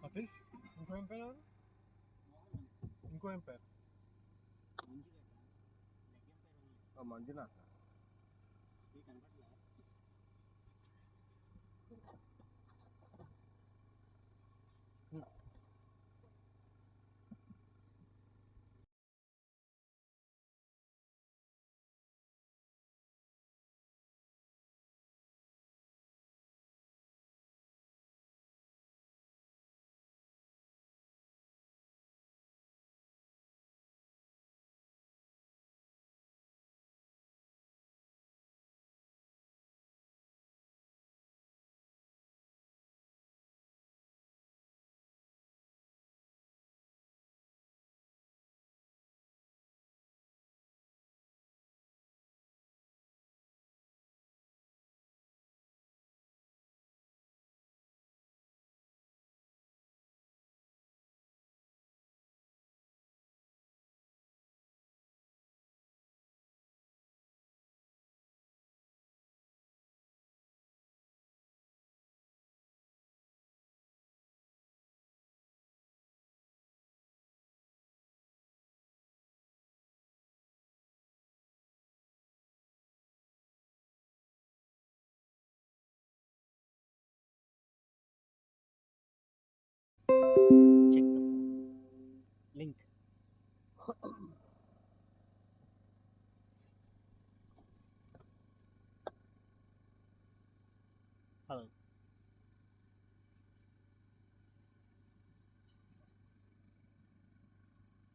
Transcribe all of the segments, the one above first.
Hafif. ఇంకో umpire ఎవరు? ఇంకో umpire Manjunath. Check the phone. Link. Hello.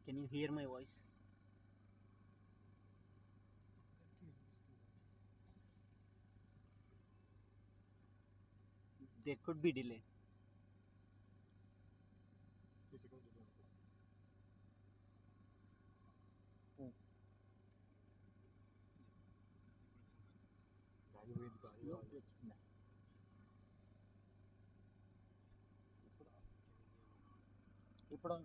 Can you hear my voice? There could be delay. ఇప్పుడు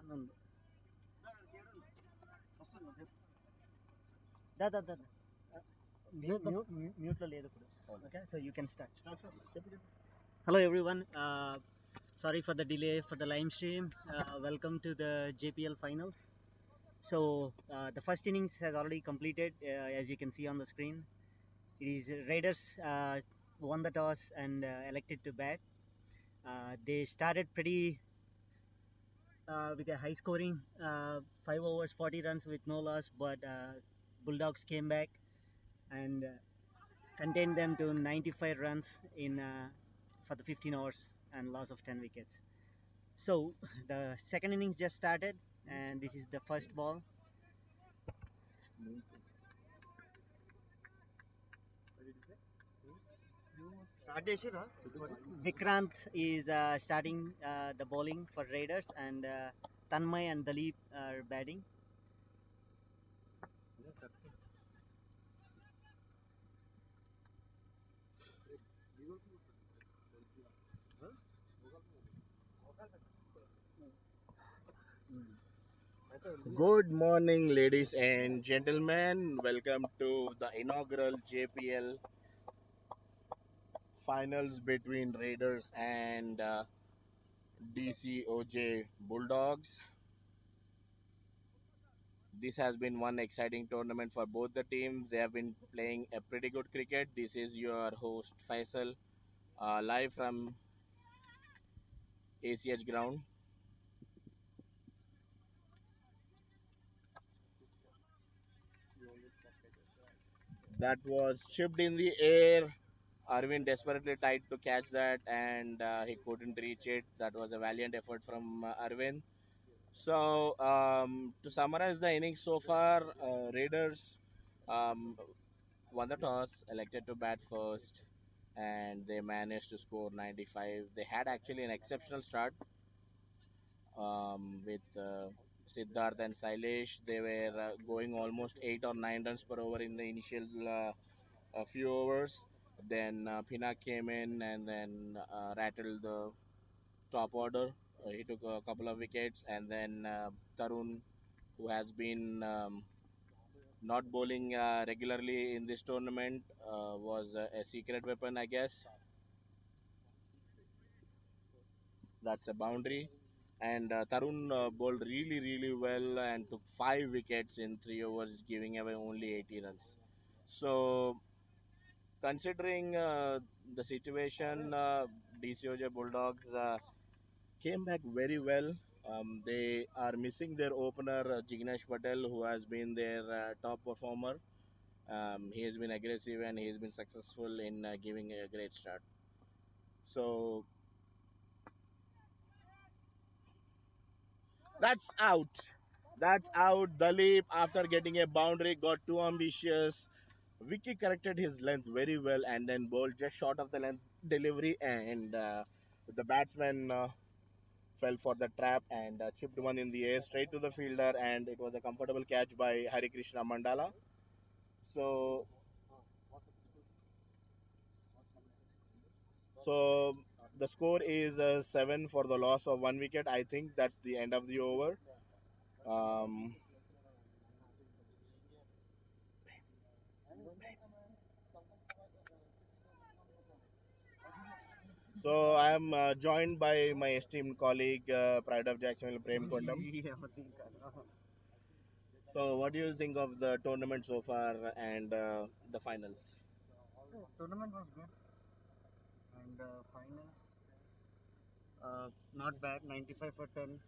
ನಂದು దా దా దా మ్యూట్లో లేదు ఇప్పుడు okay so you can start hello everyone sorry for the delay for the live stream welcome to the JPL finals so the first innings has already completed as you can see on the screen it is Raiders won the toss and elected to bat they started pretty with a high scoring 5 overs 40 runs with no loss but Bulldogs came back and contained them to 95 runs in for the 15 overs and loss of 10 wickets. So the second innings just started, and this is the first ball. Vikrant is starting the bowling for Raiders, and Tanmay and Dalip are batting. Good morning, ladies and gentlemen. Welcome to the inaugural JPL finals between Raiders and DCOJ Bulldogs. This has been one exciting tournament for both the teams. They have been playing a pretty good cricket. This is your host Faisal, live from ACH ground. That was chipped in the air. Arvind desperately tried to catch that and he couldn't reach it. That was a valiant effort from Arvind. So, to summarize the innings so far, Raiders um, won the toss, elected to bat first, and they managed to score 95. They had actually an exceptional start with Siddharth and Sailesh. They were going almost 8 or 9 runs per over in the initial few overs. Then Pina came in and then rattled the top order. He took a couple of wickets, and then Tarun, who has been not bowling regularly in this tournament, was a secret weapon, I guess. That's a boundary. And Tarun bowled really, really well and took 5 wickets in 3 overs, giving away only 80 runs. So, considering the situation, DCOJ Bulldogs came back very well. They are missing their opener Jignesh Patel, who has been their top performer. He has been aggressive and he has been successful in giving a great start. So that's out. That's out. Dalip, after getting a boundary, got too ambitious. Vicky corrected his length very well and then bowled just short of the length delivery, and the batsman fell for the trap and chipped one in the air straight to the fielder, and it was a comfortable catch by Hari Krishna Mandala. So, so the score is 7 for the loss of 1 wicket. I think that's the end of the over. Um, so I am joined by my esteemed colleague, Pride of Jacksonville, Prem Kondam. So, what do you think of the tournament so far and the finals? The tournament was good, and finals not bad, 95 for 10.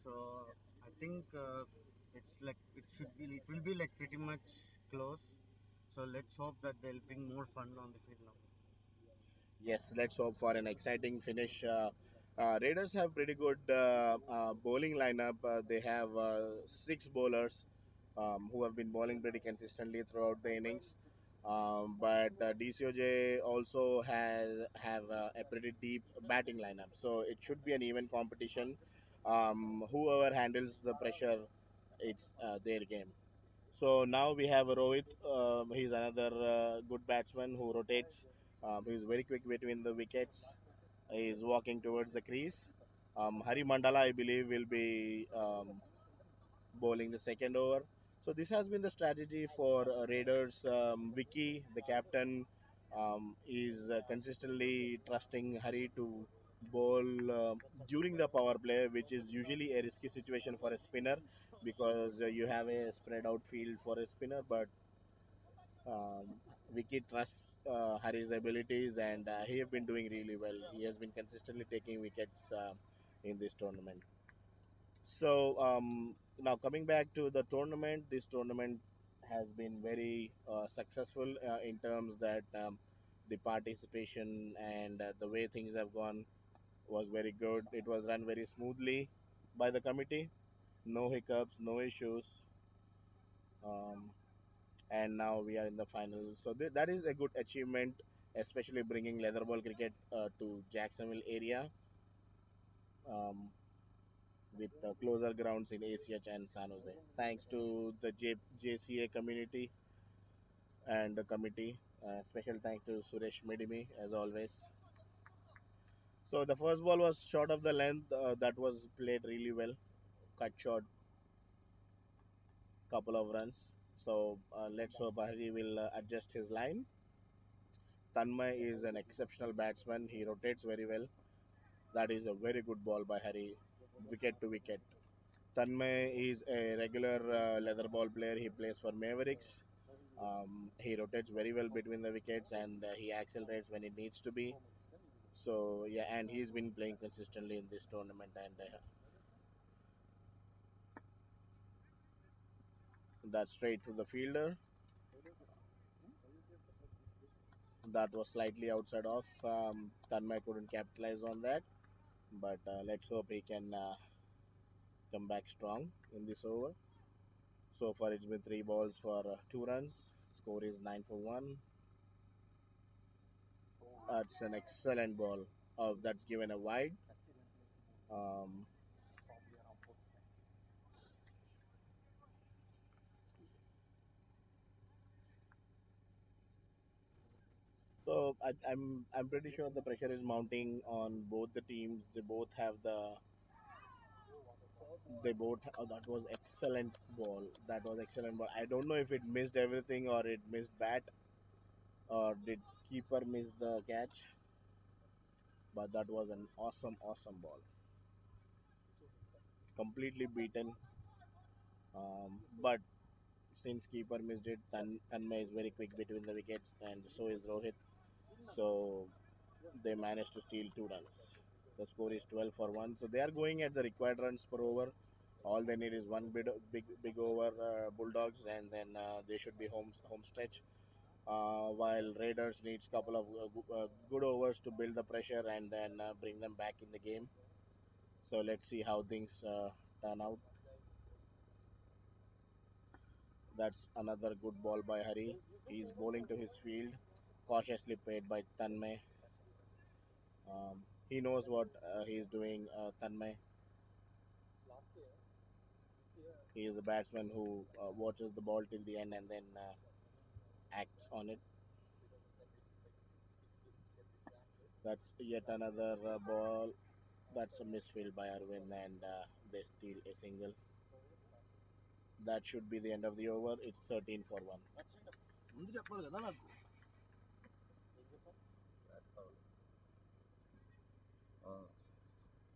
So I think it's like it will be like pretty much close. So let's hope that they'll bring more fun on the field now. Yes, let's hope for an exciting finish. Raiders have pretty good bowling lineup. They have 6 bowlers who have been bowling pretty consistently throughout the innings. But DCOJ also has have a pretty deep batting lineup, so it should be an even competition. Whoever handles the pressure, it's their game. So now we have Rohit. He's another good batsman who rotates. He's very quick between the wickets. He's walking towards the crease. Hari Mandala, I believe, will be bowling the second over. So this has been the strategy for Raiders. Vicky, the captain, is consistently trusting Hari to bowl during the power play, which is usually a risky situation for a spinner because you have a spread out field for a spinner. But um, Vicky trusts Hari's abilities, and he have been doing really well. He has been consistently taking wickets in this tournament. So now coming back to the tournament, this tournament has been very successful in terms that the participation and the way things have gone was very good. It was run very smoothly by the committee, no hiccups, no issues, um, and now we are in the final. So that is a good achievement, especially bringing leather ball cricket to Jacksonville area. Um, with closer grounds in ACH and San Jose. Thanks to the JCA community and the committee. Special thanks to Suresh Medimi as always. So the first ball was short of the length. That was played really well. Cut short, couple of runs. So let's hope Hari will adjust his line. Tanmay is an exceptional batsman. He rotates very well. That is a very good ball by Hari, wicket to wicket. Tanmay is a regular leather ball player. He plays for Mavericks. He rotates very well between the wickets and he accelerates when it needs to be. So yeah, and he's been playing consistently in this tournament. And that's straight to the fielder. That was slightly outside off. Tanmay couldn't capitalize on that, but let's hope he can come back strong in this over. So far, it's been three balls for 2 runs. Score is 9 for 1. That's an excellent ball. That's given a wide. Um, So I'm pretty sure the pressure is mounting on both the teams. Oh, that was excellent ball. That was excellent ball. I don't know if it missed everything or it missed bat or did keeper miss the catch, but that was an awesome ball. Completely beaten. But since keeper missed it, Tanmay is very quick between the wickets, and so is Rohit. So they managed to steal 2 runs. The score is 12 for 1. So they are going at the required runs per over. All they need is one big over Bulldogs, and then they should be home stretch. While Raiders needs couple of good overs to build the pressure and then bring them back in the game. So let's see how things turn out. That's another good ball by Hari. He's bowling to his field, cautiously played by Tanmay. He knows what he's doing. Tanmay. He is a batsman who watches the ball till the end and then acts on it. That's yet another ball. That's a misfield by Arvind, and they steal a single. That should be the end of the over. It's 13 for 1. ముందు చెప్పాలి కదా నాకు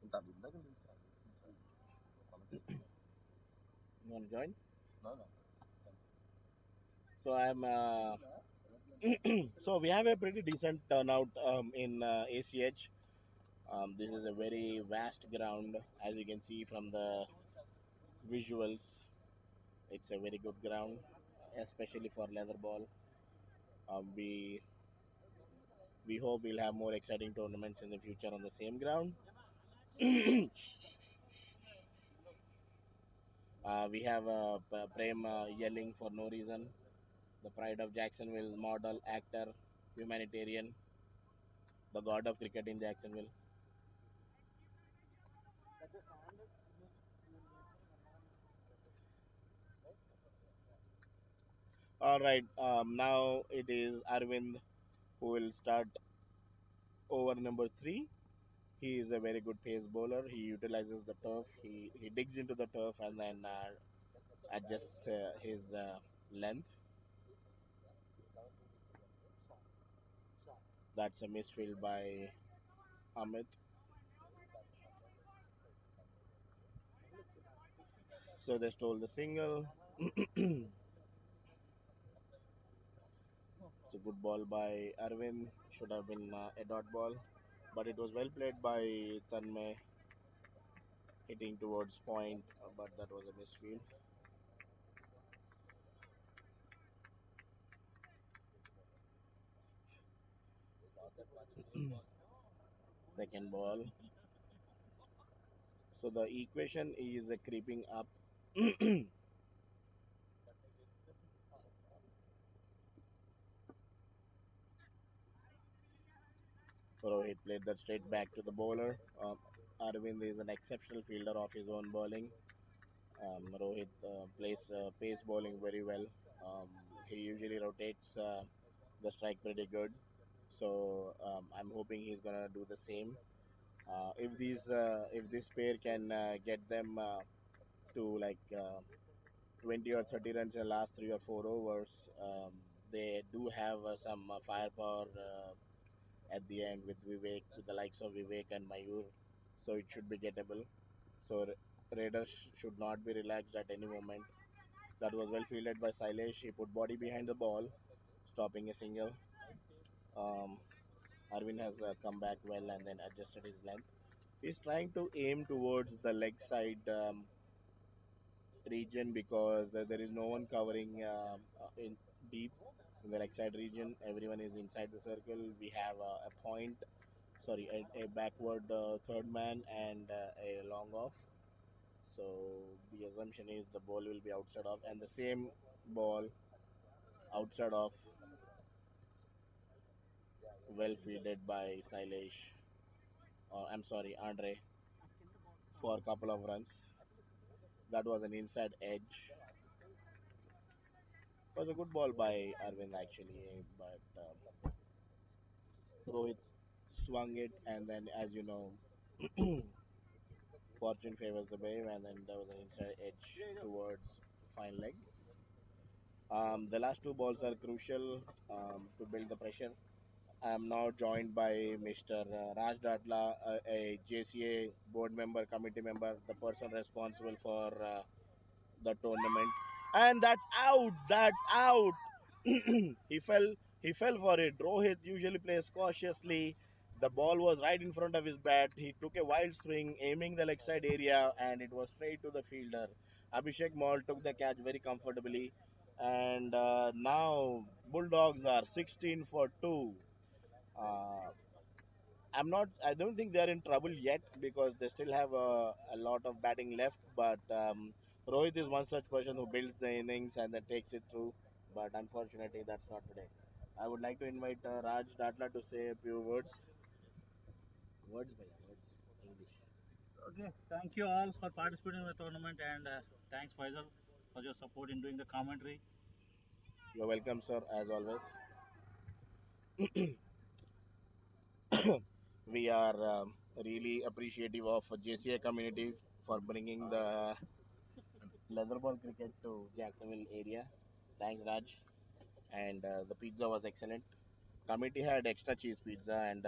ఇంత ఇందాక You want to join? No, no. So I'm. So we have a pretty decent turnout in ACH. This is a very vast ground, as you can see from the visuals. It's a very good ground, especially for leather ball. We hope we'll have more exciting tournaments in the future on the same ground. We have Prem yelling for no reason. The pride of Jacksonville, model, actor, humanitarian, the god of cricket in Jacksonville. All right, now it is Arvind who will start over number 3. He is a very good pace bowler. He utilizes the turf. He digs into the turf and then adjusts his length. That's a misfield by Amit. So they stole the single. It's a good ball by Arvind. Should have been a dot ball, but it was well played by Tanmay, hitting towards point, but that was a misfield. Second ball. So the equation is creeping up. Rohit played that straight back to the bowler. Arvind is an exceptional fielder of his own bowling. Rohit plays pace bowling very well. Um, he usually rotates the strike pretty good. So I'm hoping he's gonna do the same. If this pair can get them to like 20 or 30 runs in the last 3 or 4 overs, they do have some firepower at the end with Vivek, with the likes of Vivek and Mayur. So it should be gettable. So Raiders should not be relaxed at any moment. That was well fielded by Sailesh. He put body behind the ball, stopping a single. Um, Arvind has come back well and then adjusted his length. He's trying to aim towards the leg side region because there is no one covering in deep in the leg side region. Everyone is inside the circle. We have a point, sorry, a backward third man and a long off. So the assumption is the ball will be outside off, and the same ball outside off, well fielded by Sailesh. I'm sorry, Andre, for a couple of runs. That was an inside edge. It was a good ball by Arvind actually, but Rohit swung it, and then as you know, fortune favors the brave, and then there was an inside edge towards fine leg. The last two balls are crucial to build the pressure. I am now joined by Mr. Raj Datla, a JCA board member, committee member, the person responsible for the tournament. And that's out. That's out. he fell. He fell for it. Rohit usually plays cautiously. The ball was right in front of his bat. He took a wild swing, aiming the leg side area, and it was straight to the fielder. Abhishek Mall took the catch very comfortably, and now Bulldogs are 16 for 2. Uh, I'm not. I don't think they're in trouble yet because they still have a lot of batting left. But Rohit is one such person who builds the innings and then takes it through. But unfortunately, that's not today. I would like to invite Raj Datla to say a few words. Words, bhaiya, words. English. Okay, thank you all for participating in the tournament, and thanks Faisal for your support in doing the commentary. You're welcome, sir. As always, we are really appreciative of JCA community for bringing the leather ball cricket to Jacksonville area. Thanks, Raj. And the pizza was excellent. Committee had extra cheese pizza, and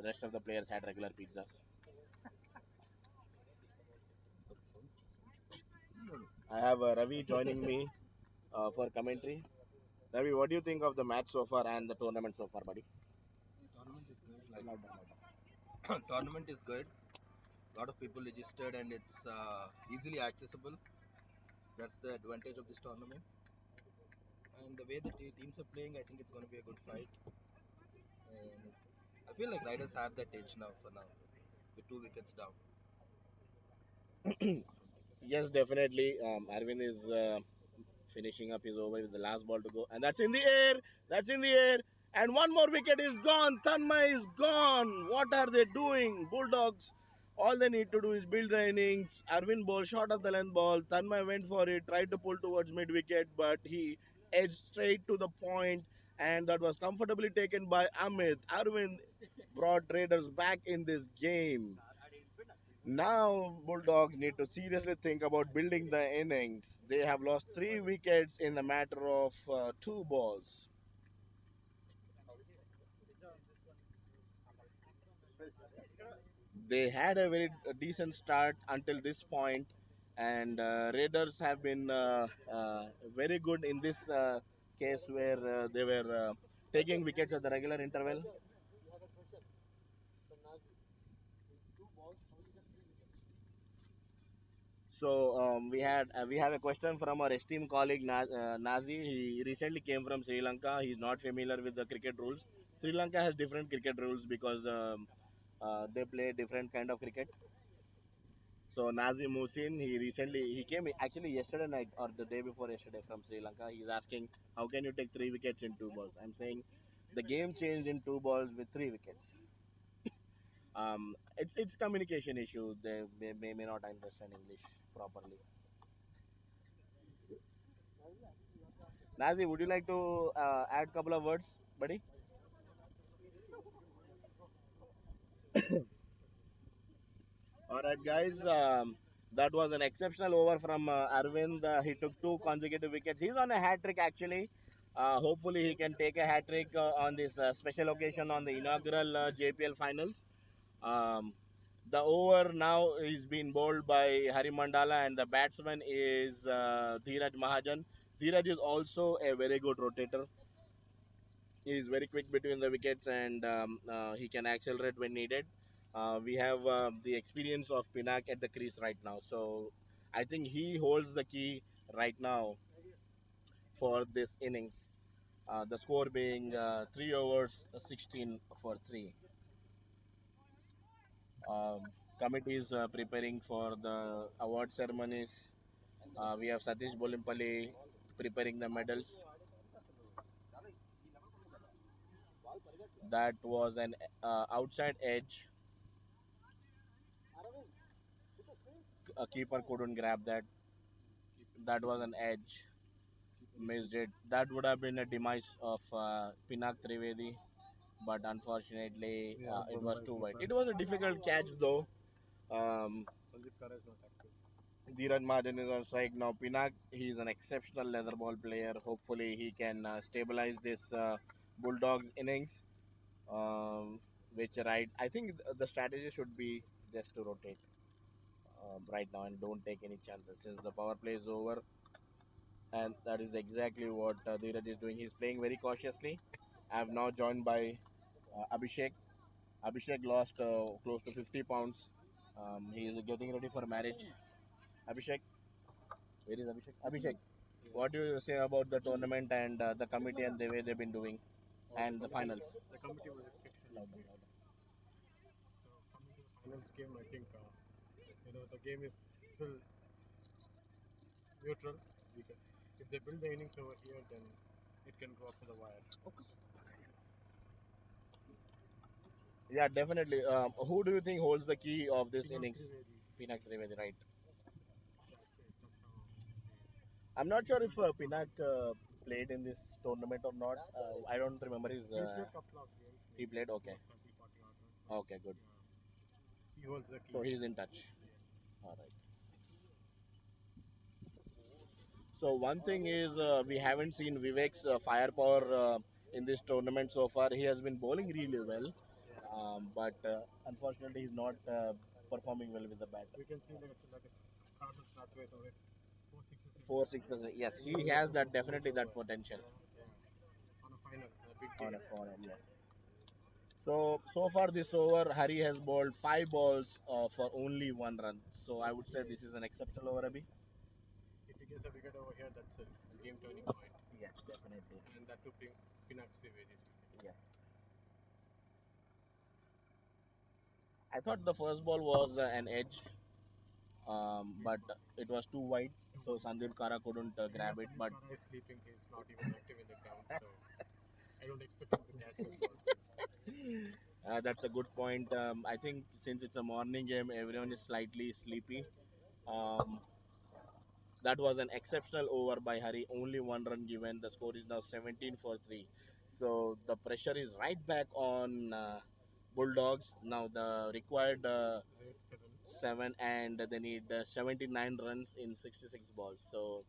rest of the players had regular pizzas. I have Ravi joining me for commentary. Ravi, what do you think of the match so far and the tournament so far, buddy? Tournament is good. Tournament is good. A lot of people registered and it's easily accessible. That's the advantage of this tournament. And the way the teams are playing, I think it's going to be a good fight. And I feel like Riders have that edge now for now, with 2 wickets down. Yes, definitely. Arvind is finishing up his over with the last ball to go, and that's in the air. That's in the air, and one more wicket is gone. Tanmay is gone. What are they doing, Bulldogs? All they need to do is build the innings. Arvind ball short of the length ball. Tanmay went for it, tried to pull towards mid wicket, but he edged straight to the point, and that was comfortably taken by Amit. Arvind brought Raiders back in this game. Now, Bulldogs need to seriously think about building the innings. They have lost 3 wickets in a matter of 2 balls. They had a very decent start until this point, and Raiders have been very good in this case where they were taking wickets at the regular interval. So we have a question from our esteemed colleague Nazi. He recently came from Sri Lanka. He's not familiar with the cricket rules. Sri Lanka has different cricket rules because they play different kind of cricket. So Nazi Musin, he came actually yesterday night or the day before yesterday from Sri Lanka. He's asking how can you take 3 wickets in 2 balls? I'm saying the game changed in 2 balls with 3 wickets. It's communication issue. They may not understand English properly. Nazi, would you like to add couple of words, buddy? All right, guys. That was an exceptional over from Arvind. He took 2 consecutive wickets. He's on a hat trick actually. Hopefully, he can take a hat trick on this special occasion on the inaugural JPL finals. Um, the over now is being bowled by Hari Mandala, and the batsman is Dheeraj Mahajan. Dheeraj is also a very good rotator. He is very quick between the wickets, and he can accelerate when needed. We have the experience of Pinak at the crease right now, so I think he holds the key right now for this innings. The score being 3 overs, 16 for 3. Um, Committee is preparing for the award ceremonies. We have Satish Bolimpally preparing the medals. That was an outside edge. A keeper couldn't grab that. That was an edge. Missed it. That would have been a demise of Pinak Trivedi, but unfortunately it was too wide. It was a difficult catch though. Um, Dheeraj Mahajan is on strike now. Pinak, he's an exceptional leather ball player. Hopefully he can stabilize this Bulldogs innings. Um, which right, I think the strategy should be just to rotate right now and don't take any chances since the power play is over, and that is exactly what Dheeraj is doing. He's playing very cautiously. I have now joined by Abhishek. Abhishek lost close to 50 pounds. He is getting ready for marriage. Abhishek, where is Abhishek? Abhishek, what do you say about the tournament and the committee and the way they've been doing and the finals? Louder, louder. Yeah, definitely. Who do you think holds the key of this innings? Pinak Trivedi, right? I'm not sure if Pinak played in this tournament or not. I don't remember his. He played. Okay. Okay, good. So he's in touch. All right. So one thing is we haven't seen Vivek's firepower in this tournament so far. He has been bowling really well, but unfortunately he's not performing well with the bat. 4 6 yes, he has that definitely that potential on a foreign. Yes. So far this over, Hari has bowled 5 balls for only 1 run. So I would say this is an exceptional over, Abhi. Yes, definitely. Yes. I thought the first ball was an edge, but it was too wide, so Sandeep Kara couldn't grab it. But that's a good point. I think since it's a morning game, everyone is slightly sleepy. Um, that was an exceptional over by Hari. Only 1 run given. The score is now 17 for 3. So the pressure is right back on Bulldogs. Now the required seven, and they need 79 runs in 66 balls. So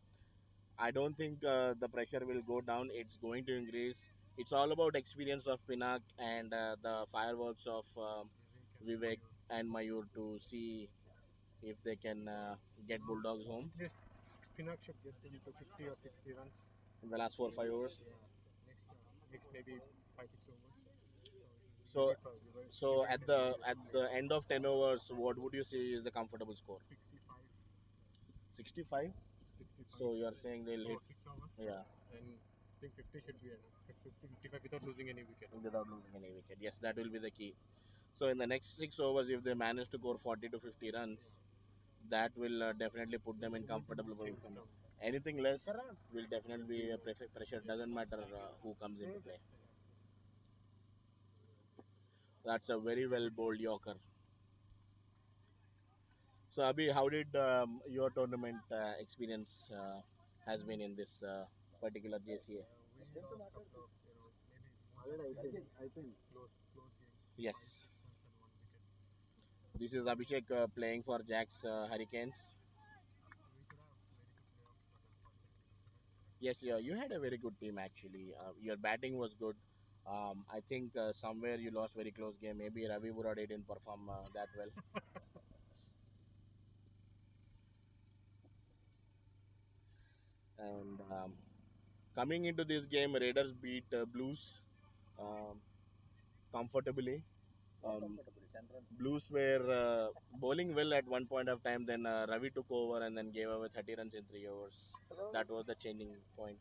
I don't think the pressure will go down. It's going to increase. It's all about experience of Pinak and the fireworks of Vivek and Mayur to see if they can get Bulldogs home in the last 4 or 5 overs. So, so at the end of 10 overs, what would you say is the comfortable score? 65. So you are saying they'll hit, yeah, without losing any wicket. Yes, that will be the key. So in the next 6 overs, if they manage to score 40 to 50 runs, that will definitely put them in comfortable position. Anything less will definitely be a pressure. Doesn't matter who comes into play. That's a very well bowled Yorker. So Abhi, how did your tournament experience has been in this particular JCA? Yes, this is Abhishek playing for Jack's Hurricanes. Yes, yeah, you had a very good team actually. Your batting was good. I think somewhere you lost very close game. Maybe Ravi Burade didn't perform that well. And coming into this game, Raiders beat Blues um, comfortably. Blues were bowling well at one point of time. Then Ravi took over and then gave away 30 runs in 3 overs. That was the changing point.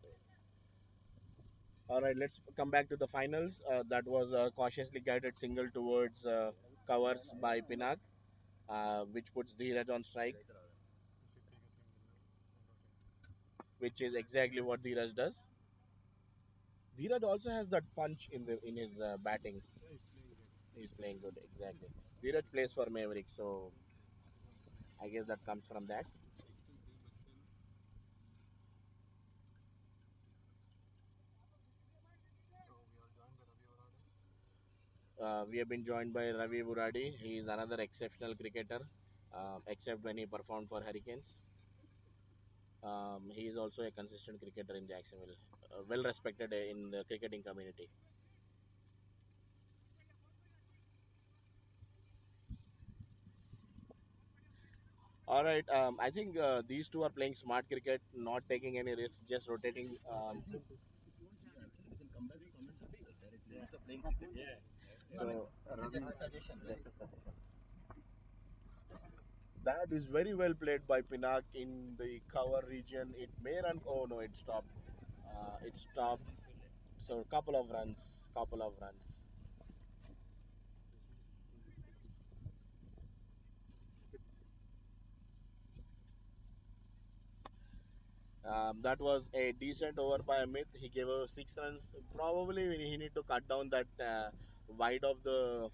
All right, let's come back to the finals. That was a cautiously guided single towards covers by Pinak, which puts Dheeraj on strike, which is exactly what Dheeraj does. Dheeraj also has that punch in his batting. He's playing good, exactly. Dheeraj plays for Maverick, so I guess that comes from that. We have been joined by Ravi Buradi. He is another exceptional cricketer, except when he performed for Hurricanes. He is also a consistent cricketer in Jacksonville, well respected in the cricketing community. All right, I think these two are playing smart cricket, not taking any risks, just rotating. Instead of playing cricket. So It's just a suggestion, right? just a suggestion. That is very well played by Pinak in the cover region. It may run. Oh no, it stopped. It stopped. So couple of runs, couple of runs. That was a decent over by Amit. He gave us 6 runs. Probably he need to cut down that wide of the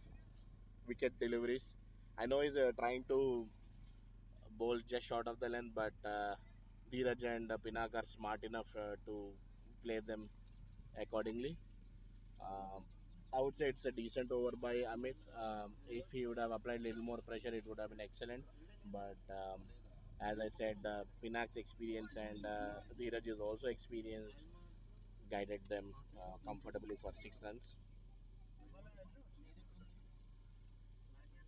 wicket deliveries. I know he's trying to bowl just short of the length, but Dheeraj and Pinak are smart enough to play them accordingly. Um, I would say it's a decent over by Amit. If he would have applied a little more pressure, it would have been excellent. But as I said, Pinak's experience and Dheeraj is also experienced, guided them comfortably for 6 runs.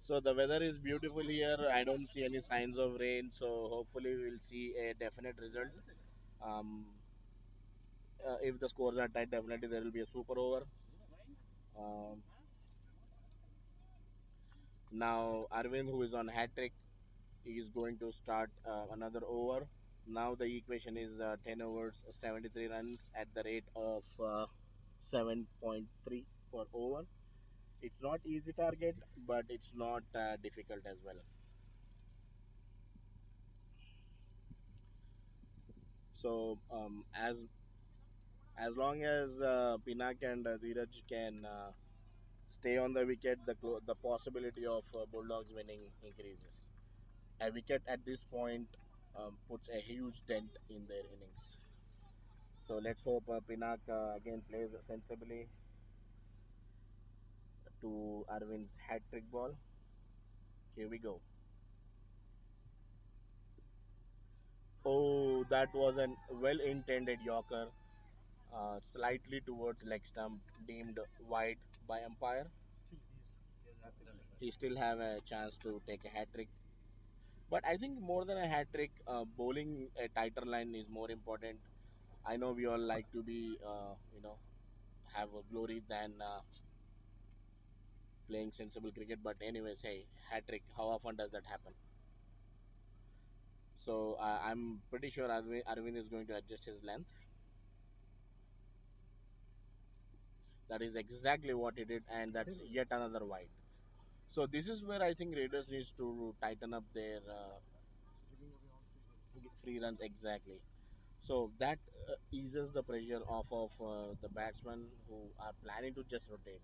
So the weather is beautiful here. I don't see any signs of rain, so hopefully we'll see a definite result. Um, if the scores are tight, definitely there will be a super over. Um, Now Arvind, who is on hat trick, is going to start another over. Now the equation is 10 overs, 73 runs at the rate of 7.3 per over. It's not easy target, but it's not difficult as well. So as long as Pinak and Dheeraj can stay on the wicket, the possibility of Bulldogs winning increases. A wicket at this point puts a huge dent in their innings. So let's hope Pinak again plays sensibly. to Arvin's hat trick ball. Here we go. Oh, that was an well intended Yorker, slightly towards leg stump, deemed wide by umpire. He still have a chance to take a hat trick. But I think more than a hat trick, bowling a tighter line is more important. I know we all like to be, have a glory than playing sensible cricket. But anyways, hey, hat trick. How often does that happen? So I'm pretty sure Arvind is going to adjust his length. That is exactly what he did, and that's yet another wide. So this is where I think Raiders needs to tighten up their free runs exactly. So that eases the pressure off of the batsmen who are planning to just rotate.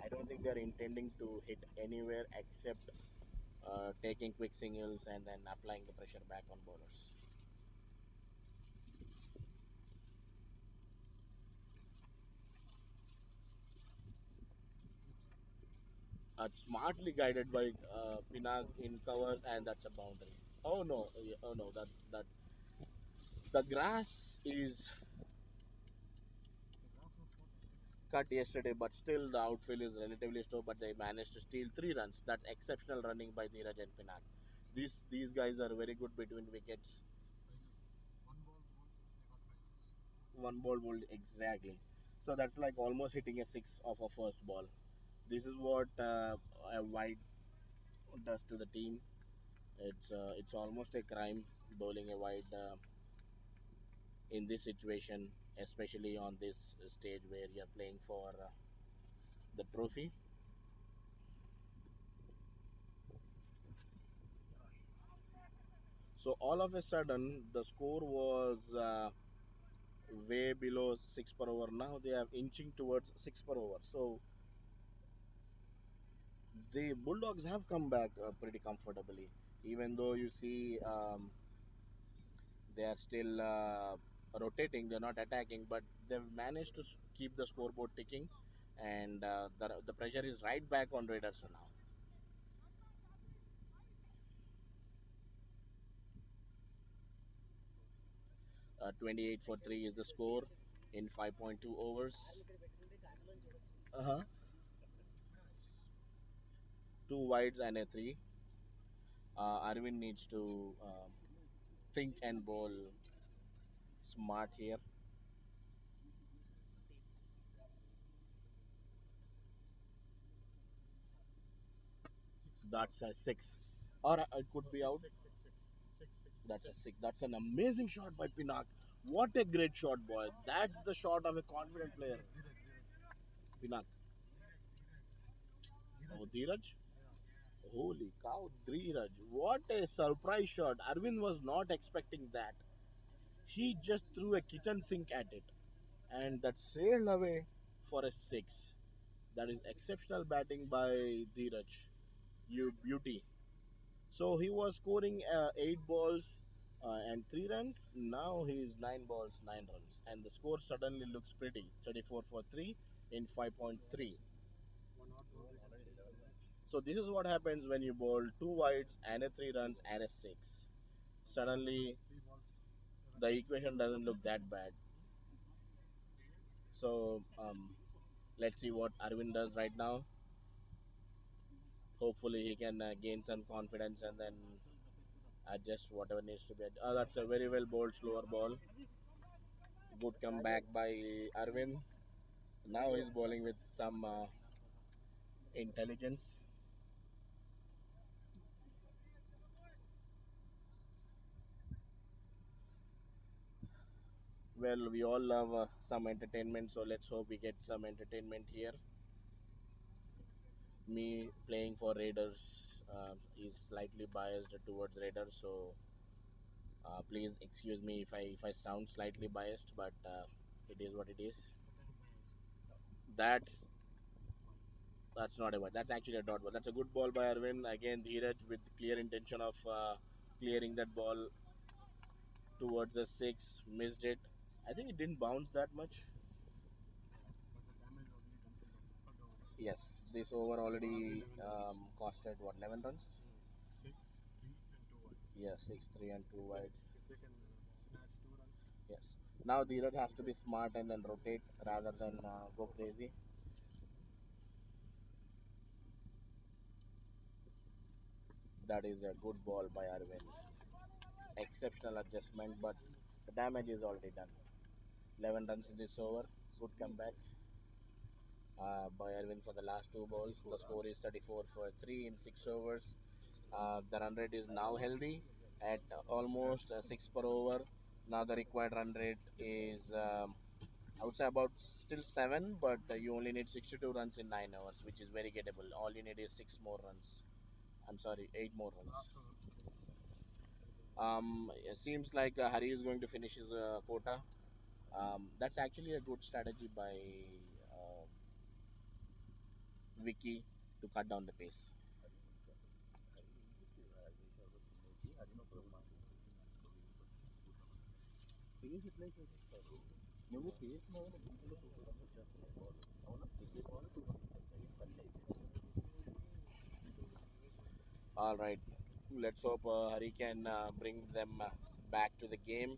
I don't think they're intending to hit anywhere except taking quick singles and then applying the pressure back on bowlers. Smartly guided by Pinag in covers, and that's a boundary. Oh no! Oh no! That the grass is cut yesterday, but still the outfield is relatively slow. But they managed to steal 3 runs. That exceptional running by Neeraj and Pinag. These guys are very good between wickets. One ball would exactly. So that's like almost hitting a six of a first ball. This is what a wide does to the team. It's almost a crime bowling a wide in this situation, especially on this stage where you're playing for the trophy. So all of a sudden, the score was way below six per over. Now they are inching towards six per over. So the Bulldogs have come back pretty comfortably, even though you see they are still rotating. They're not attacking, but they've managed to keep the scoreboard ticking, and the pressure is right back on Raiders now. 28 for 3 is the score in 5.2 overs. Uh-huh. Two wides and a three. Arvind needs to think and bowl smart here. That's a six, or it could be out. That's a six. That's an amazing shot by Pinak. What a great shot, boy! That's the shot of a confident player. Pinak. Oh, Dheeraj. Holy cow, Dheeraj. What a surprise shot. Arvind was not expecting that. He just threw a kitchen sink at it, and that sailed away for a six. That is exceptional batting by Dheeraj. You beauty. So he was scoring 8 balls and 3 runs. Now he is 9 balls, 9 runs, and the score suddenly looks pretty. 34 for 3 in 5.3. So this is what happens when you bowl 2 wides and a 3 runs and a six. Suddenly the equation doesn't look that bad. So let's see what Arvind does right now. Hopefully he can gain some confidence and then adjust whatever needs to be. That's a very well bowled slower ball. Good comeback by Arvind. Now he's bowling with some intelligence. Well, we all love some entertainment, so let's hope we get some entertainment here. Me playing for Raiders is slightly biased towards Raiders, so please excuse me if I sound slightly biased, but it is what it is. That's that's not a ball. That's actually a dot ball. That's a good ball by Arvind. Again, Dheeraj with clear intention of clearing that ball towards the six, missed it. I think it didn't bounce that much. Yes, this over already costed what, 11 runs? Yes, 6-3 and 2 wides. Yes. Now Dheeraj has to be smart and then rotate rather than go crazy. That is a good ball by Arvind. Exceptional adjustment, but the damage is already done. 11 runs in this over. Good comeback by Arvind for the last two balls. The score is 34 for 3 in 6 overs. The run rate is now healthy at almost 6 per over. Now the required run rate is, I would say, about still 7, but you only need 62 runs in 9 hours, which is very gettable. All you need is 6 more runs. I'm sorry, 8 more runs. It seems like Hari is going to finish his quota. That's actually a good strategy by uh, Vicky to cut down the pace. All right, let's hope Hari can bring them back to the game.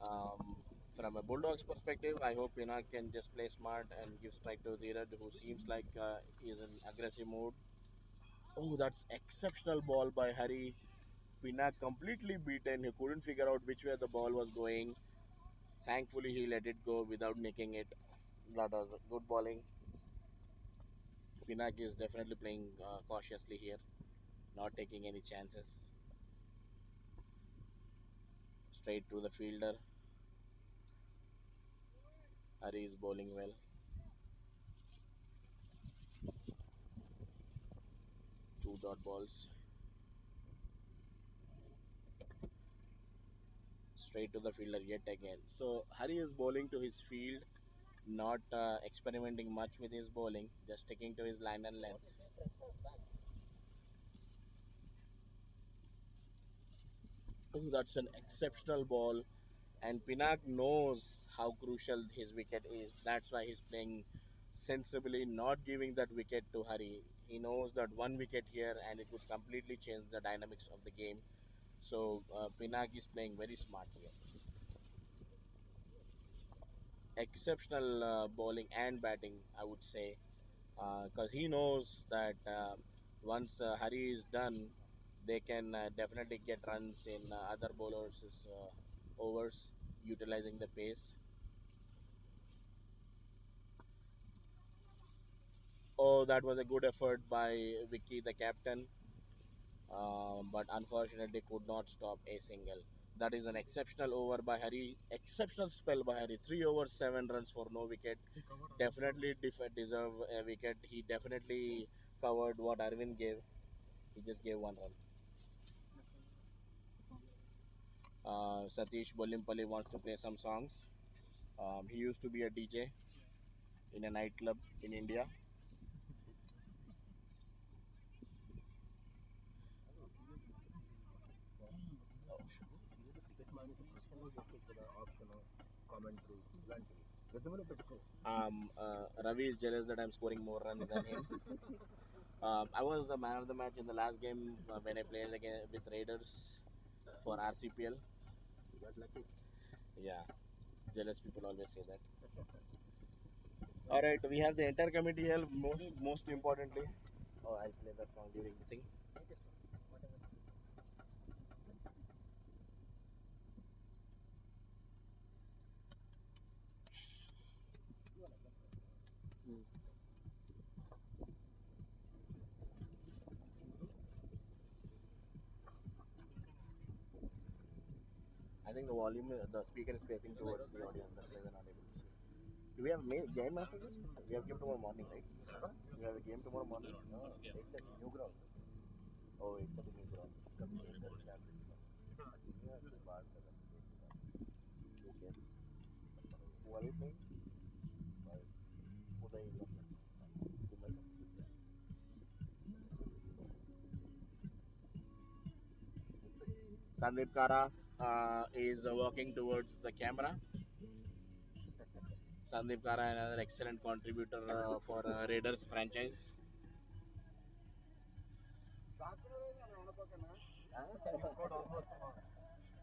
Um, from a Bulldogs perspective, I hope Pinak can just play smart and give strike to Dheeraj, who seems like he's in aggressive mood. Oh, that's exceptional ball by Hari. Pinak completely beaten. He couldn't figure out which way the ball was going. Thankfully, he let it go without nicking it. That was good bowling. Pinak is definitely playing cautiously here, not taking any chances. Straight to the fielder. Hari is bowling well. Two dot balls. Straight to the fielder yet again. So Hari is bowling to his field, not experimenting much with his bowling, just sticking to his line and length. Oh, that's an exceptional ball. And Pinak knows how crucial his wicket is. That's why he's playing sensibly, not giving that wicket to Hari. He knows that one wicket here and it would completely change the dynamics of the game. So Pinak is playing very smart here. Exceptional bowling and batting, I would say, because he knows that once Hari is done, they can definitely get runs in other bowlers' overs, utilizing the pace. Oh, that was a good effort by Vicky, the captain, but unfortunately could not stop a single. That is an exceptional over by Hari, exceptional spell by Hari. 3 overs, 7 runs for no wicket. Definitely deserve a wicket. He definitely covered what Arvind gave. He just gave 1 run. Satish Bolimpally wants to play some songs. He used to be a DJ in a nightclub in India. Ravi is jealous that I'm scoring more runs than him. I was the man of the match in the last game when I played again with Raiders for RCPL. Yeah, jealous people always say that. All right, we have the entire committee here. Most importantly, oh, I'll play the song during the thing. I think the volume, the speaker is facing towards the audience. That's why we're not able to see. Do we have a game after this? We have game tomorrow morning, right? We have a game tomorrow morning. Oh, 8:30 new ground. Who cares? Who are we playing? Uday is on. Sandeep Kara is walking towards the camera. Sandeep Kara, another excellent contributor for Raiders franchise.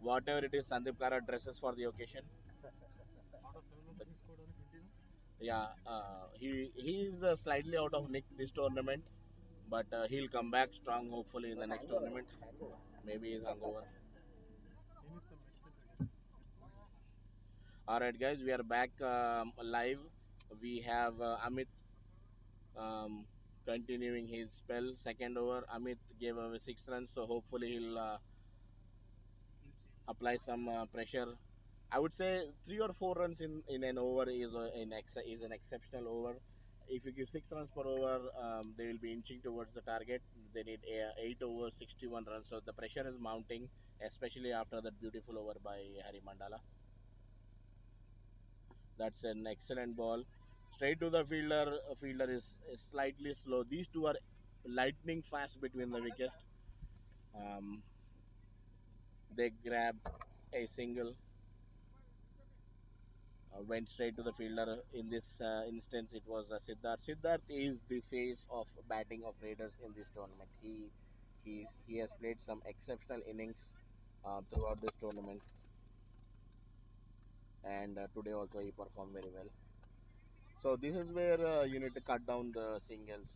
Whatever it is, Sandeep Kara dresses for the occasion. Yeah, he is slightly out of nick this tournament, but he'll come back strong hopefully in the next tournament. Maybe he's hungover. All right, guys, we are back live. We have Amit um, continuing his spell. Second over, Amit gave away 6 runs, so hopefully he'll apply some pressure. I would say 3 or 4 runs in an over is an exceptional over. If you give 6 runs per over, they will be inching towards the target. They need 8 overs, 61 runs. So the pressure is mounting, especially after that beautiful over by Harry Mandala. That's an excellent ball. Straight to the fielder. Fielder is slightly slow. These two are lightning fast between the wickets. Um, they grab a single, went straight to the fielder. In this instance, it was Siddharth. Siddharth is the face of batting of Raiders in this tournament. He has played some exceptional innings throughout this tournament, and today also he performed very well. So this is where you need to cut down the singles.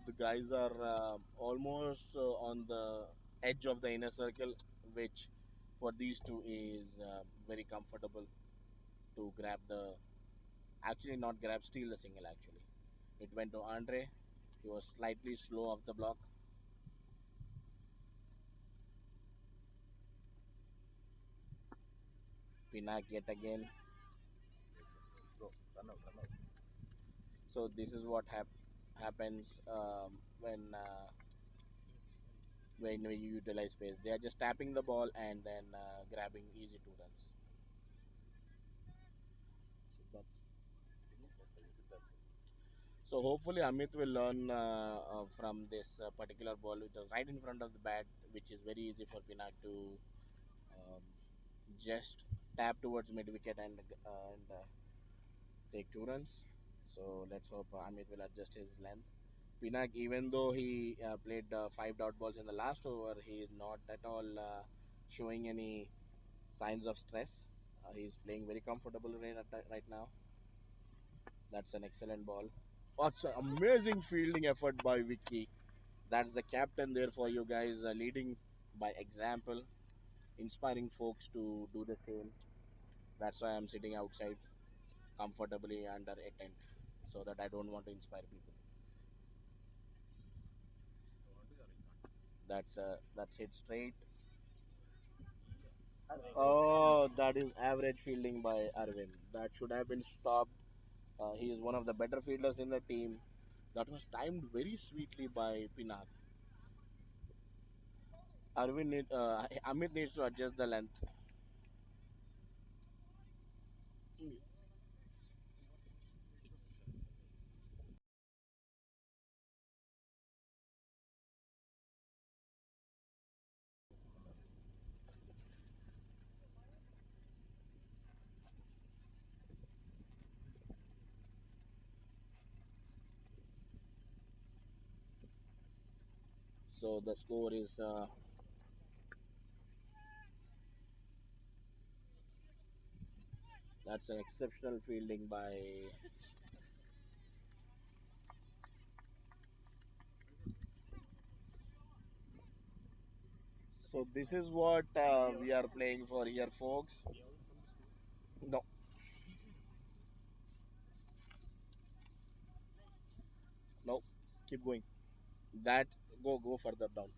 The guys are almost on the edge of the inner circle, which for these two is very comfortable to grab the, actually not grab, steal the single actually. It went to Andre. He was slightly slow off the block. Pinak yet again. Bro, run out, run out. So this is what happens when we utilize space. They are just tapping the ball and then grabbing easy 2 runs. So hopefully Amit will learn from this particular ball, which is right in front of the bat, which is very easy for Pinak to um, just tap towards mid wicket and take 2 runs. So let's hope Amit will adjust his length. Pinak, even though he played 5 dot balls in the last over, he is not at all showing any signs of stress. He's playing very comfortable right now. That's an excellent ball. What's an amazing fielding effort by Vicky. That's the captain there for you guys, leading by example, inspiring folks to do the same. That's why I'm sitting outside comfortably under a tent so that I don't want to inspire people. That's hit straight. Oh, that is average fielding by Arvind. That should have been stopped. He is one of the better fielders in the team. That was timed very sweetly by Pinak. Amit needs to adjust the length. So the score is that's an exceptional fielding by. So this is what we are playing for here, folks. No, no, keep going. That go further down.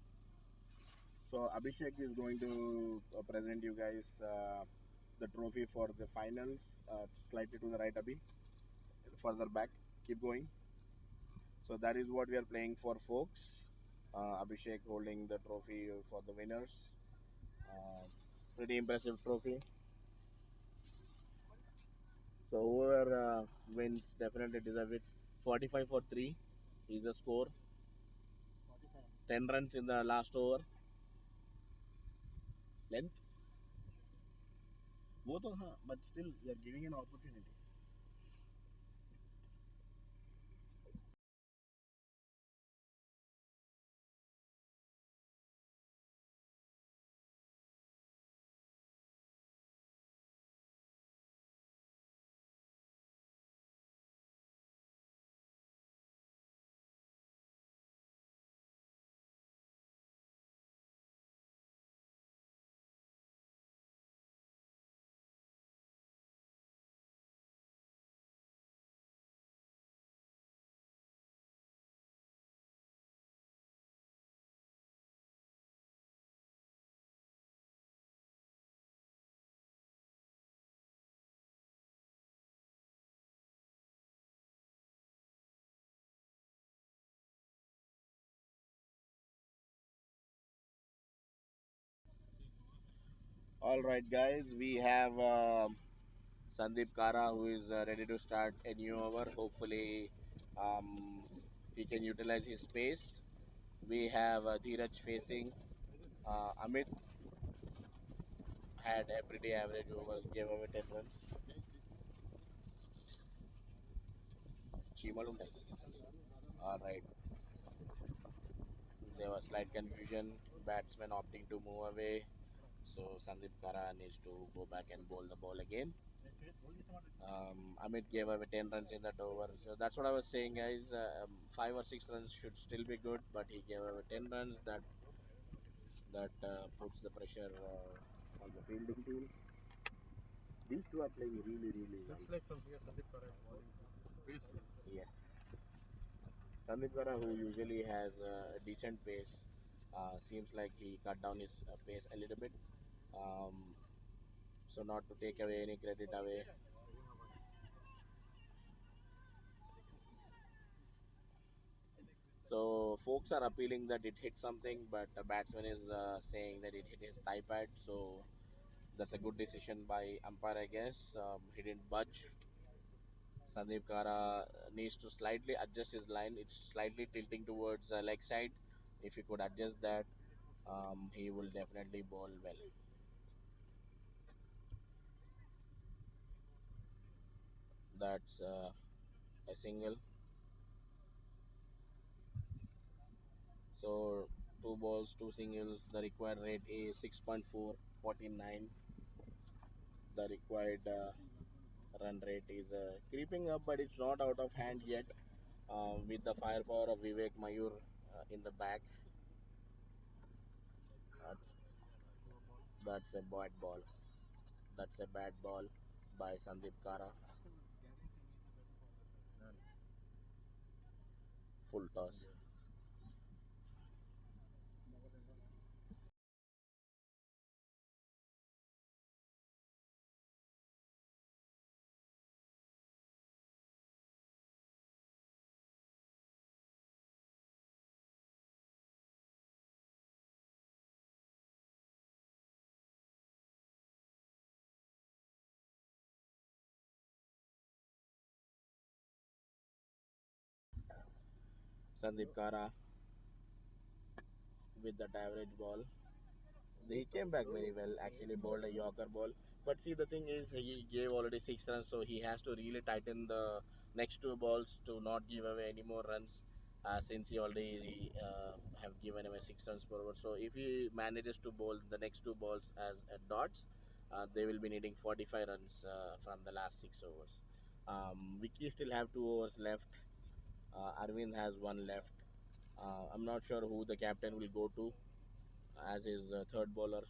So Abhishek is going to present you guys the trophy for the finals. Slightly to the right, Abhi. Further back. Keep going. So that is what we are playing for, folks. Abhishek holding the trophy for the winners. Uh, Pretty impressive trophy. So whoever wins definitely deserves it. 45 for 3 is the score. 10 runs in the last over. Length. Both of, but still you are giving an opportunity. All right, guys, we have Sandeep Kara who is ready to start a new over. Hopefully, um, he can utilize his space. We have Dheeraj facing. Amit had a pretty average over, gave away 10 runs. చీమలు ఉంటాయి. All right, there was slight confusion. Batsman opting to move away. So Sandeep Kara needs to go back and bowl the ball again. Amit gave away 10 runs in that over. So that's what I was saying, guys. 5 or 6 runs should still be good, but he gave away 10 runs. That puts the pressure on the fielding team. These two are playing really, really well. Looks like from here Sandeep Kara is bowling gracefully. Yes. Sandeep Kara, who usually has a decent pace, seems like he cut down his pace a little bit. Um, so not to take away any credit away. So folks are appealing that it hit something, but the batsman is saying that it hit his thigh pad. So that's a good decision by umpire, I guess. He didn't budge. Sandeep Kara needs to slightly adjust his line. It's slightly tilting towards leg side. If he could adjust that, he will definitely bowl well. That's a single. So two balls, two singles. The required rate is 6.449. The required run rate is creeping up, but it's not out of hand yet. With the firepower of Vivek Mayur in the back, that's, that's a bad ball. That's a bad ball by Sandeep Kara. Full toss. Sandeep Kara with that average ball. He came back very well. Actually, bowled a Yorker ball. But see, the thing is, he gave already 6 runs, so he has to really tighten the next two balls to not give away any more runs. Since he already have given away 6 runs per over, so if he manages to bowl the next two balls as dots, they will be needing 45 runs from the last 6 overs. Vicky still have 2 overs left. Arvind has one left. I'm not sure who the captain will go to as his third bowler.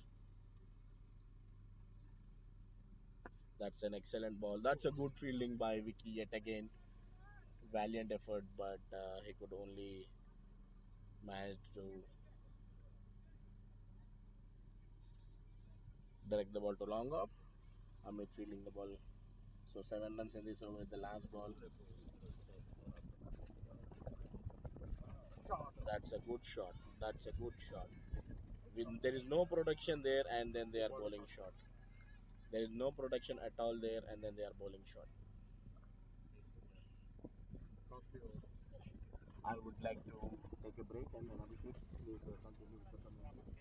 That's an excellent ball. That's a good fielding by Vicky yet again. Valiant effort, but he could only manage to direct the ball to long off. Amit fielding the ball. So 7 runs in this over. The last ball. That's a good shot. That's a good shot. There is no protection there, and then they are bowling short. There is no protection at all there, and then they are bowling short. I would like to take a break, and then Abhishek, please continue with the commentary.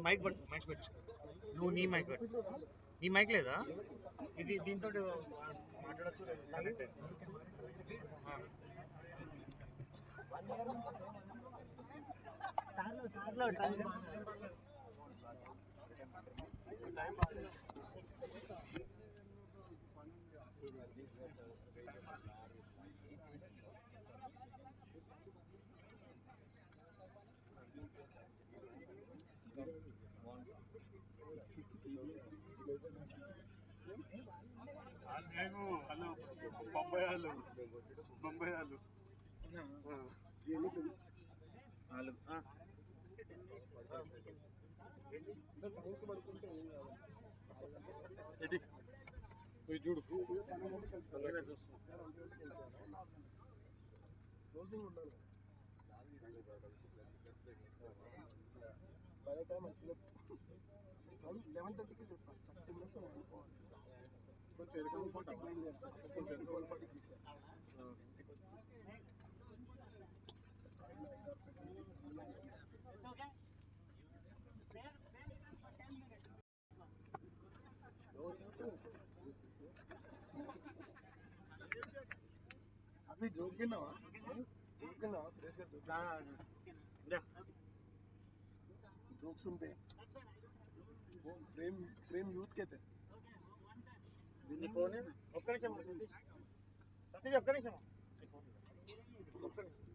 Mic పట్టు mic పెట్టు నువ్వు నీ mic పెట్టు నీ mic లేదా ఇది దీంతో మాట్లాడచ్చు కనెక్ట్ కార్లో హలో బొంబాయి వాళ్ళు బొంబాయి వాళ్ళు పోయి చూడు బై ద టైం అసలు 11:30కి చెప్పాను 30 మినిట్స్ కొంచెం ఎరకం ఫోటో కొంచెం ఎరకం ఫోటో अभी जोक भी ना सुरेश का जोक सुनते वो प्रेम प्रेम यूथ के थे నీ ఫోన్ ఒక్క నిమిషం సతీష్ సతీష్ ఒక్క నిమిషం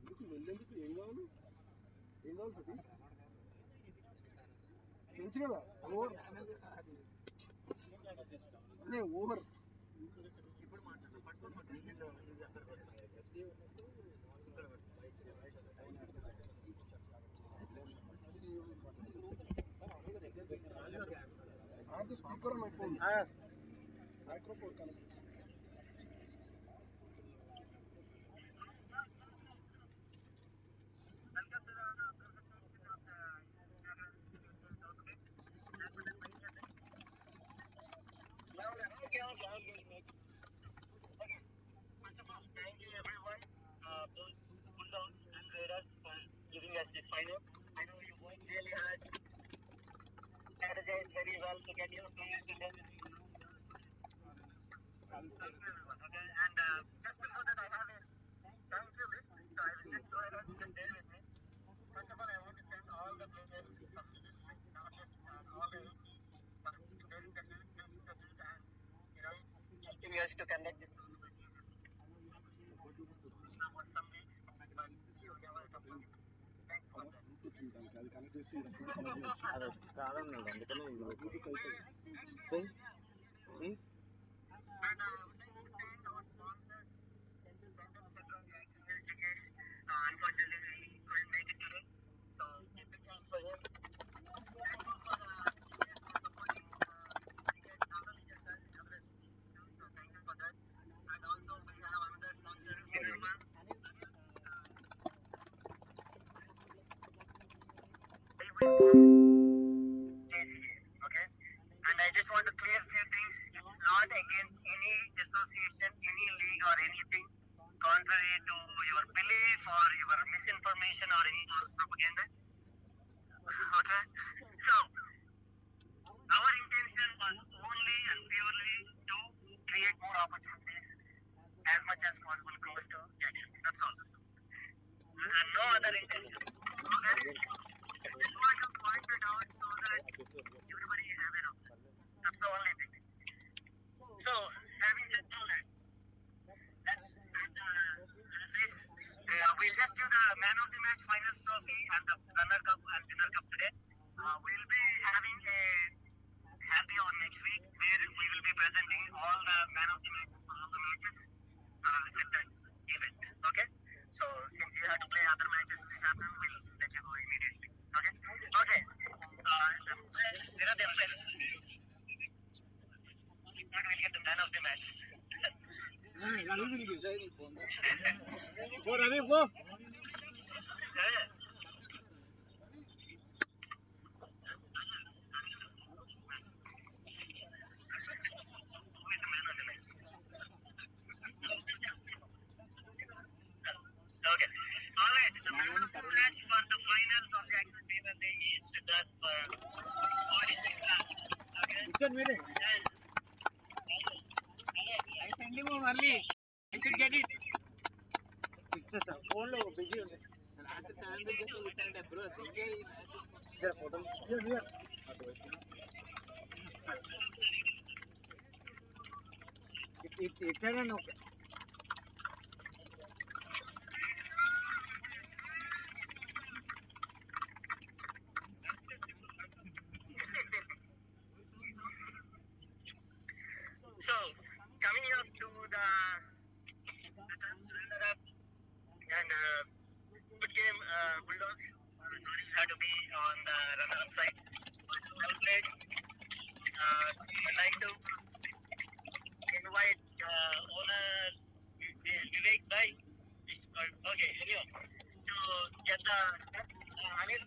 ఎందుకు వెళ్ళేందుకు ఏం కావాలి సతీష్ తెలుసు కదా ఓవర్ అదే ఓవర్ ఇప్పుడు మాట్లాడు పట్టుకొని మాట్లాడు आज speaker on my phone microphone connected First of all, thank you everyone, both Bulldogs and Raiders, for giving us this final. I know you worked really hard, strategized very well to get your players to them. Thank you everyone. Okay, and just before that, I have a thank you list. So I will just go ahead and just bear with me. First of all, I want to thank all the players from the district, not just all the 8 teams, for bearing the heat, taking the heat, and helping us to conduct this tournament easily. There was some weeks, but still they were competing. Thank you for that. అది connect చేసి అది కాదన్నాడు అందుకనే ఇది and would like to thank our sponsors, Central Federal Jacksonville Tickets. Unfortunately, he couldn't make it today, so keep it thanks for him. Thank you for tickets for supporting tickets, not only just us, other teams too. So thank you for that. And also we have another sponsor, Anil. They will form JCA, okay? And I just want to clear a few things. It's not against any association, any league or anything contrary to your belief or your misinformation or any false propaganda. Okay? So, our intention was only and purely to create more opportunities as much as possible close to Jackson. That's all. And no other intention. Okay? Just want to point that out so that everybody is aware of that. That's the only thing. So, having said all that, let's start the race. We'll just do the man of the match finals trophy and the runner cup and winner cup today. We'll be having a happy hour next week where we will be presenting all the man of the matches for all the matches at that event. Okay? So since you have to play other matches this afternoon, we'll let you go immediately. Okay? Okay. There are the umpires. But we'll get the man of the match. Go, Ravi, go. Yeah. Who is the man of the match? Okay. Alright, the match for the finals of the Action Premier League is done for 46 runs. Okay? I sent him home early. I should get it. ఫోన్లో busy ఉంది photo ఇచ్చానండి okay So, coming up to the runner-up and good game, Bulldogs. Sorry, had to be on the runner-up side. Well played. I'd like to invite owner Vivek Bhai. Okay, anyway, to get the Anil.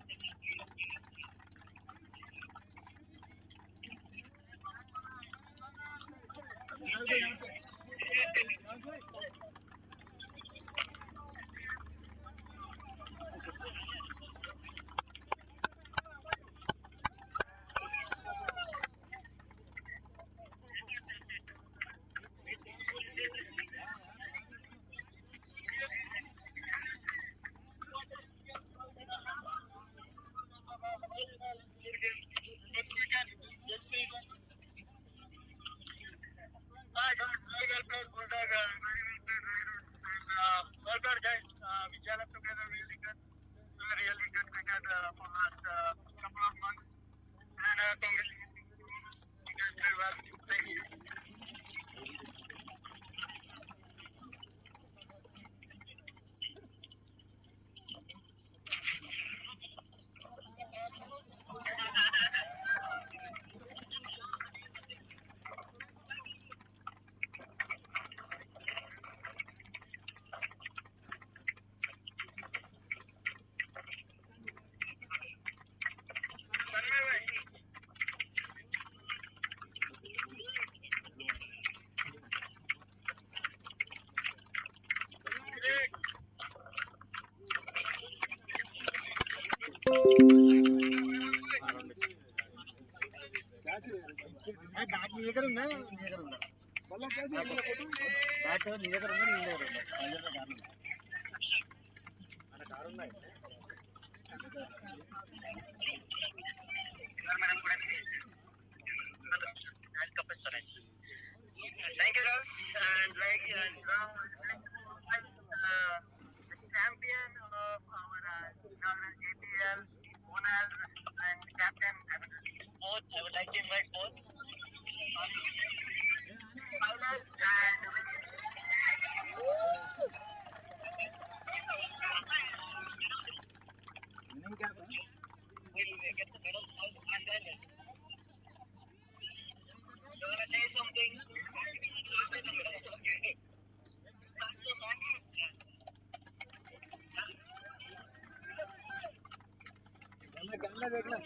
Hi guys, very well played Bulldog, very well played Raiders, and well played guys. We gel up together really good. Really good cricket for last couple of months. And congratulations, you guys played well. Thank you. Bat నీ దగ్గర ఉందా నీ దగ్గర ఉందా bat నీ దగ్గర ఉందా నీ దగ్గర ఉందా కారు ఉన్నాయి Thank you, guys. And like now, the champion of our inaugural JPL, owner and captain. Both. I would like to invite both. Finals and winning cap. We'll get the medals first and then. You wanna say something? Okay. Camera देखना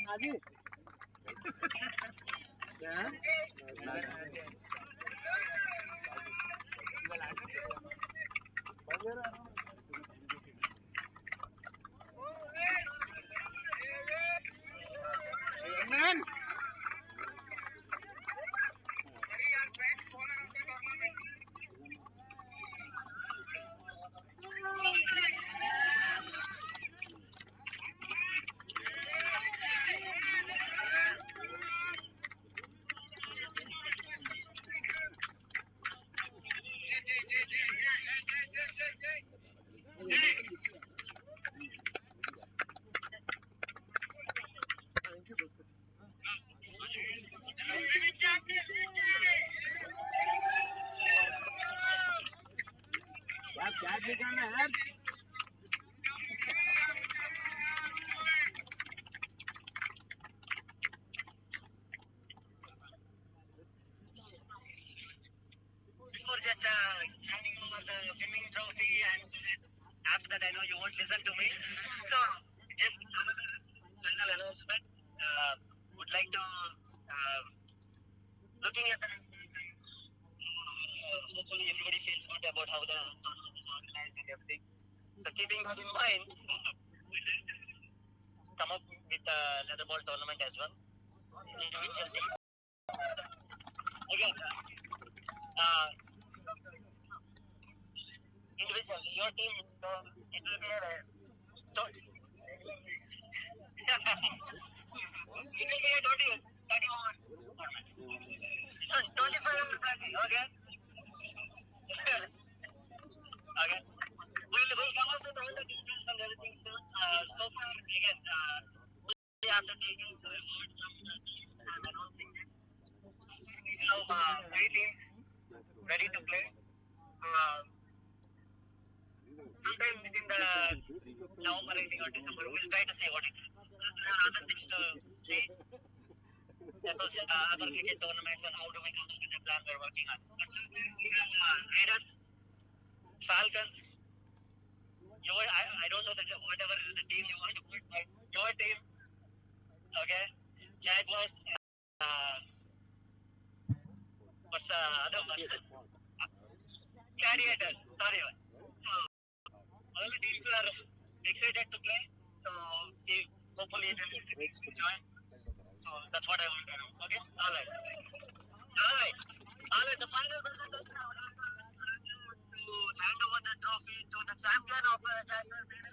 Nazi Man. Thank you. Before just handing over the winning trophy, and after that, I know you won't listen to me. So, just another final announcement. Would like to looking at the results and hopefully everybody feels good about how the tournament is organized and everything. So, keeping that in mind, come up with the leather ball tournament as well. Individual teams. Again, individual, your team, it will be a it will be a 30 over format. 25 over 30, okay? Okay. We'll come up with all the details and everything soon. So far, again, we have to take a word from the teams and announcing this. So far, we have 3 teams ready to play. Sometime within the November, I think, or December, we'll try to see what it is. There are other things to see, other cricket tournaments, and how do we come up with the plan we're working on. But so far, we have Raiders, Falcons. I don't know that whatever the team you want to put, but your team, okay? Jaguars, uh, what's the other one? Gladiators, sorry. So, all the teams are excited to play. So, hopefully, the teams will join. So, that's what I want to know. Okay? Alright. Alright. Alright, the final presentation, I would like to request you to hand over the trophy to the champion of the Jason League.